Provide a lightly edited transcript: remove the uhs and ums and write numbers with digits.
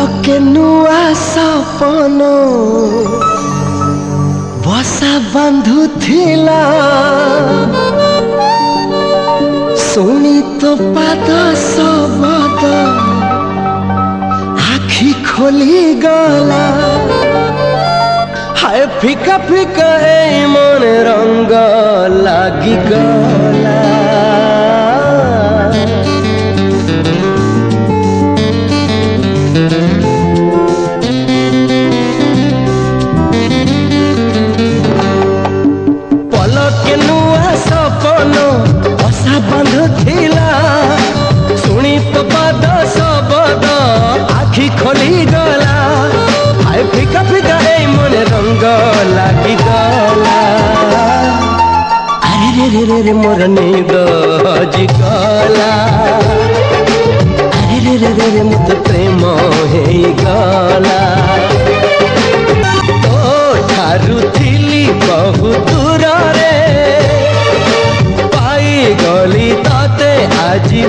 पलके नुआ सपन बसा बांधुथिला शुणी तो पाद शब्द आखि खोली गला हाय फिका फिका ए मन रंग लागी गला पलके नुआ सपन बसा बांधुथिला शुणी तो पाद शब्द आखि खोली गला हाय फिका फिका ए मन रंग लागी गला अरे रे रे रे मोर निद हजी गला अरे रे रे रे मत प्रेम हे गला तो ठारू थिली बहु दूर रे पाई गली ताते आजी